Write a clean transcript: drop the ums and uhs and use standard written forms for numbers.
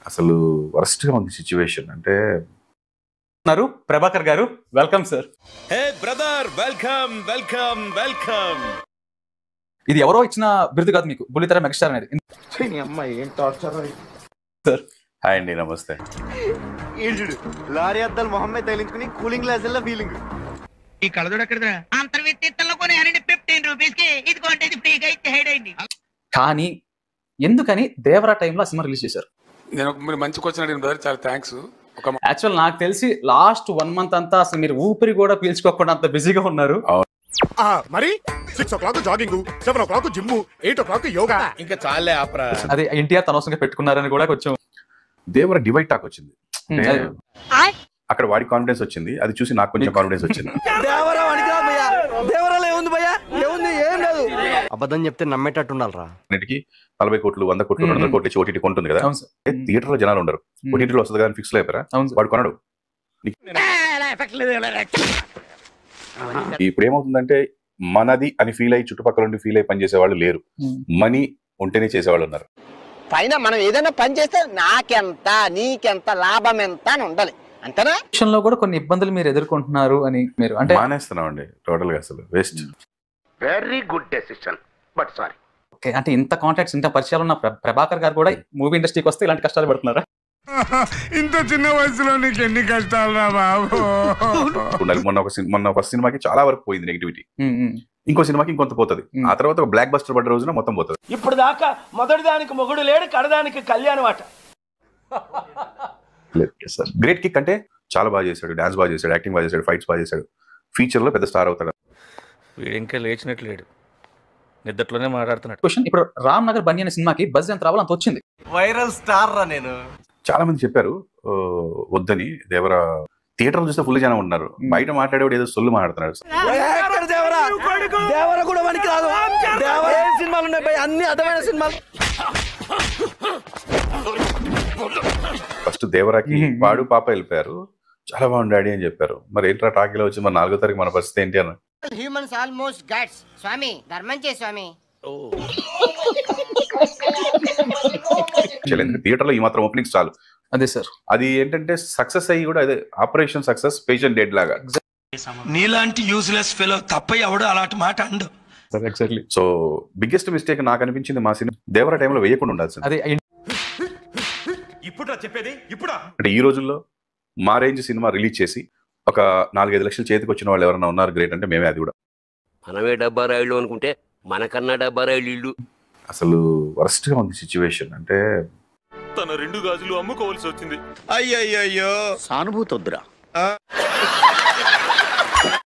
అసలు వరస్ట్ గా ఉంది సిచ్యువేషన్. అంటే ప్రభాకర్ గారు వెల్కమ్ సార్. హే బ్రదర్, వెల్కమ్ వెల్కమ్ వెల్కమ్. ఇది ఎవరో ఇచ్చిన బిరుదు కాదు మీకు, బుల్లితెర మెగాస్టార్ అనేది. సార్ హాయ్ అండి, నమస్తే. లారీ అద్దాలు మొహమ్మద్ తగిలించుకుని కూలింగ్ గ్లాసుల్లో ఫీలింగ్. ఈ కళ్ళజోడు ఎక్కడదా? అంతర్విత్తిలో కొని 15 రూపీస్కి ఇది కొంటే ఇది ఫ్రీగా ఇచ్చేయండి. కానీ ఎందుకని దేవరా టైంలో సినిమా రిలీజ్ చేశారు? నేను మీరు మంచి క్వశ్చన్ అడిగిన బ్రదర్, చాలా థ్యాంక్స్. యాక్చువల్ నాకు తెలిసి లాస్ట్ 1 month అంతా అసలు మీరు ఊపిరి కూడా పీల్చుకోకుండా అంత బిజీగా ఉన్నారు. మరి 6 o'clock jogging, 7 o'clock gym, 8 o'clock yoga. ఇంకా చాలే ఆపరా. అది ఎన్టీఆర్ అనవసరంగా పెట్టుకున్నారని కూడా కొంచెం దేవర డివైడ్ టాక్ వచ్చింది. అక్కడ వాడి కాన్ఫిడెన్స్ వచ్చింది, అది చూసి నాకు కొంచెం కాన్ఫిడెన్స్ వచ్చింది. అబద్ధం చెప్తే నమ్మేటట్టు ఉండాలరా. అన్నిటికీ 40 కోట్లు 100 కోట్లు 200 కోట్లు ఇచ్చి ఓటీటీ కొంటుంది కదా. థియేటర్ లో జనాలు ఉండరు, ఓటీటీలో వస్తుంది కదా ఫిక్స్ అయిపోయారా. వాడు కొనడు. ఇప్పుడు ఏమవుతుందంటే మనది అని ఫీల్ అయ్యి చుట్టుపక్కల నుండి ఫీల్ అయ్యి పనిచేసే వాళ్ళు లేరు, మనీ ఉంటేనే చేసేవాళ్ళు ఉన్నారు. పైన మనం ఏదైనా పని చేస్తే నాకెంత నీకెంత లాభం ఎంత అని ఉండాలి, అంతేనా? లో కూడా కొన్ని ఇబ్బందులు మీరు ఎదుర్కొంటున్నారు అని మీరు అంటే మానేస్తున్నాం అండి టోటల్ గా, అసలు waste. Very good decision, but sorry. Okay, అంటే ఇంత కాంటాక్ట్స్ ఇంత పరిచయాలు ఉన్న ప్రభాకర్ గారు కూడా మూవీ ఇండస్ట్రీకి వస్తే ఇలాంటి కష్టాలు పడుతున్నారా? ఇంత చిన్న వయసులో నీకు ఎన్ని కష్టాలు రా బాబు. మొన్న ఫస్ట్ సినిమాకి చాలా వరకు పోయింది నెగిటివిటీ, ఇంకో సినిమాకి ఇంకొంత పోతుంది, ఆ తర్వాత ఒక బ్లాక్ బస్టర్ పడ్డ రోజున మొత్తం పోతుంది. ఇప్పుడు దాకా మొదటి దానికి మొగుడు లేడు, కడదానికి కళ్యాణం అట. గ్రేట్ కిక్ అంటే చాలా బాగా చేశాడు, డాన్స్ బాగా చేశాడు, యాక్టింగ్ బాగా చేశాడు, ఫైట్స్ బాగా చేశాడు, ఫ్యూచర్ లో పెద్ద స్టార్ అవుతాడు. వీడు ఇంకా లేచినట్లేడు, నిద్దట్లోనే మాట్లాడుతున్నాడు. క్వశ్చన్, ఇప్పుడు రామ్ నగర్ బన్నీ అనే సినిమాకి బజ్ ఎంత రావాలో అంత వచ్చింది. వైరల్ స్టార్ రా నేను. చాలా మంది చెప్పారు వద్దని. దేవర థియేటర్ చూస్తే ఫుల్ జనం ఉన్నారు, బయట మాట్లాడేవాడు ఏదో సొల్లు మాట్లాడుతున్నాడు. దేవర కూడా మనకి రాదు. దేవర సినిమాలు ఉన్నాయి, అన్ని అర్థమైన సినిమాలు. ఫస్ట్ దేవరాకి వాడు పాప వెళ్ళిపోయారు, చాలా బాగుంది డాడీ అని చెప్పారు. మరి ఏంట్రా టాకీలో వచ్చి మరి 4వ తారీఖు మన పరిస్థితి ఏంటి అన్న. Humans almost gods. స్వామి ధర్మం చే స్వామి. థియేటర్ లో ఈ మాత్రం ఓపెనింగ్స్ చాలు. అదే సార్, అది ఏంటంటే సక్సెస్ అయ్యి కూడా అదే ఆపరేషన్ సక్సెస్, పేషెంట్ డెడ్ లాగా. నీలాంటి యూజ్లెస్ ఫెలో తప్ప ఎవడు అలాంటి మాట and. Exactly. So biggest mistake నాకు అనిపించింది మా సినిమా దేవర టైంలో వేయకుండా ఉండాల్సింది. అదే ఇప్పుడు చెప్పేది ఇప్పుడు అంటే ఈ రోజుల్లో మా రేంజ్ సినిమా రిలీజ్ చేసి ఒక 4-5 లక్షలు చేతికి వచ్చిన వాళ్ళు ఎవరైనా ఉన్నారు గ్రేట్ అంటే మేమే. అది కూడా మనమే డబ్బా రాయిళ్ళు అనుకుంటే మనకన్నా డబ్బా రాయిళ్ళు. అసలు వరస్ట్ గా ఉంది సిచ్యువేషన్. అంటే తన 2 గాజులు అమ్ముకోవాల్సి వచ్చింది. అయ్యయ్యో సానుభూతి వద్దురా.